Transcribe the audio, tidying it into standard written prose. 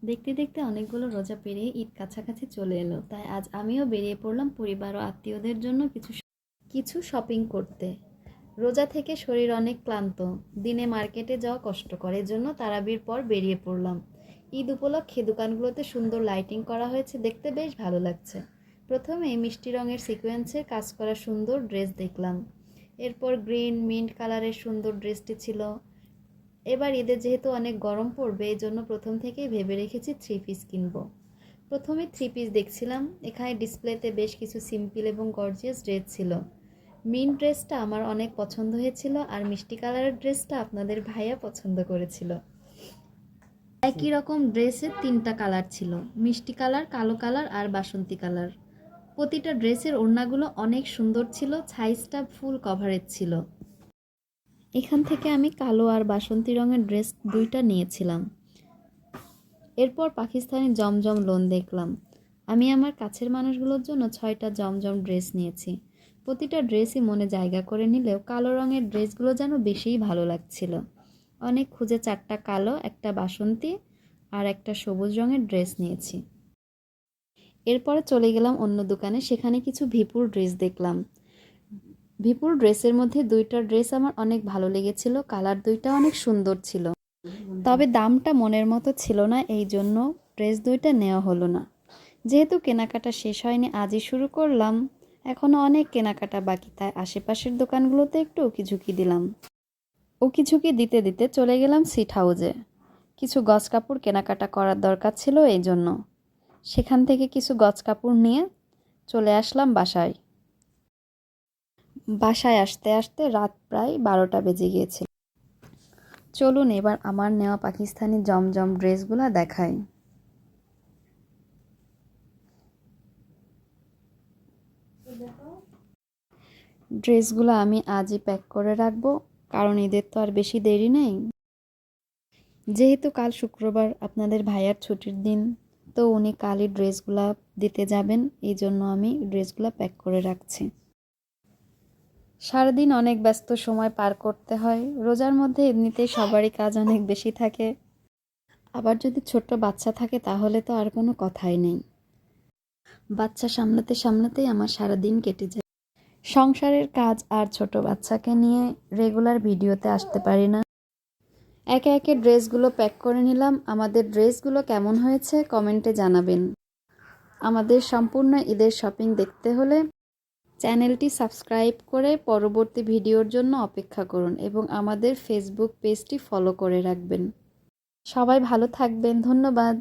দেখতে দেখতে অনেকগুলো রোজা পেরিয়ে ঈদ কাছাকাছি চলে এলো, তাই আজ আমিও বেরিয়ে পড়লাম পরিবার ও আত্মীয়দের জন্য কিছু শপিং করতে। রোজা থেকে শরীর অনেক ক্লান্ত, দিনে মার্কেটে যাওয়া কষ্টকর, এজন্য তারাবির পর বেরিয়ে পড়লাম। ঈদ উপলক্ষে দোকানগুলোতে সুন্দর লাইটিং করা হয়েছে, দেখতে বেশ ভালো লাগছে। প্রথমে মিষ্টি রঙের সিকোয়েন্সের কাজ করা সুন্দর ড্রেস দেখলাম। এরপর গ্রিন মিন্ট কালারের সুন্দর ড্রেসটি ছিল। এবার ঈদে যেহেতু অনেক গরম পড়বে, এই জন্য প্রথম থেকেই ভেবে রেখেছি থ্রি পিস কিনবো। প্রথমে থ্রি পিস দেখছিলাম। এখানে ডিসপ্লেতে বেশ কিছু সিম্পল এবং গর্জিয়াস ড্রেস ছিল। মিন্ট ড্রেসটা আমার অনেক পছন্দ হয়েছিল, আর মিষ্টি কালারের ড্রেসটা আপনাদের ভাইয়া পছন্দ করেছিল। একই রকম ড্রেসের তিনটা কালার ছিল: মিষ্টি কালার, কালো কালার আর বাসন্তী কালার। প্রতিটা ড্রেসের ওড়নাগুলো অনেক সুন্দর ছিল, সাইজটা ফুল কভারেজ ছিল। এখান থেকে আমি কালো আর বাসন্তী রঙের ড্রেস দুইটা নিয়েছিলাম। এরপর পাকিস্তানি জমজম লোন দেখলাম। আমি আমার কাছের মানুষগুলোর জন্য 6টা জমজম ড্রেস নিয়েছি। প্রতিটা ড্রেসই মনে জায়গা করে নিলেও কালো রঙের ড্রেসগুলো যেন বেশিই ভালো লাগছিল। অনেক খুঁজে 4টা কালো, একটা বাসন্তী আর একটা সবুজ রঙের ড্রেস নিয়েছি। এরপরে চলে গেলাম অন্য দোকানে, সেখানে কিছু ভিপুর ড্রেস দেখলাম। ভিপুর ড্রেসের মধ্যে দুইটা ড্রেস আমার অনেক ভালো লেগেছিল, কালার দুইটা অনেক সুন্দর ছিল। তবে দামটা মনের মতো ছিল না, এই জন্য ড্রেস দুইটা নেওয়া হলো না। যেহেতু কেনাকাটা শেষ হয়নি, আজই শুরু করলাম, এখনও অনেক কেনাকাটা বাকি, তাই আশেপাশের দোকানগুলোতে একটু উকিঝুঁকি দিলাম। উকিঝুঁকি দিতে দিতে চলে গেলাম সিট হাউজে। কিছু গজ কাপড় কেনাকাটা করার দরকার ছিল, এই জন্য সেখান থেকে কিছু গজ কাপড় নিয়ে চলে আসলাম বাসায়। বাসায় আসতে আসতে রাত প্রায় 12টা বেজে গিয়েছিল। চলুন এবার আমার নেওয়া পাকিস্তানি জমজম ড্রেসগুলো দেখাই। ড্রেসগুলো আমি আজই প্যাক করে রাখবো, কারণ ঈদের তো আর বেশি দেরি নেই। যেহেতু কাল শুক্রবার আপনাদের ভাইয়ার ছুটির দিন, তো উনি কালই ড্রেসগুলো দিতে যাবেন, এই জন্য আমি ড্রেসগুলো প্যাক করে রাখছি। সারাদিন অনেক ব্যস্ত সময় পার করতে হয়। রোজার মধ্যে এমনিতেই সবারই কাজ অনেক বেশি থাকে, আবার যদি ছোট্ট বাচ্চা থাকে তাহলে তো আর কোনো কথাই নেই। বাচ্চা সামলাতে সামলাতেই আমার সারাদিন কেটে যায়। সংসারের কাজ আর ছোট বাচ্চাকে নিয়ে রেগুলার ভিডিওতে আসতে পারি না। একে একে ড্রেসগুলো প্যাক করে নিলাম। আমাদের ড্রেসগুলো কেমন হয়েছে কমেন্টে জানাবেন। আমাদের সম্পূর্ণ ঈদের শপিং দেখতে হলে চ্যানেলটি সাবস্ক্রাইব করে পরবর্তী ভিডিওর জন্য অপেক্ষা করুন এবং আমাদের ফেসবুক পেজটি ফলো করে রাখবেন। সবাই ভালো থাকবেন, ধন্যবাদ।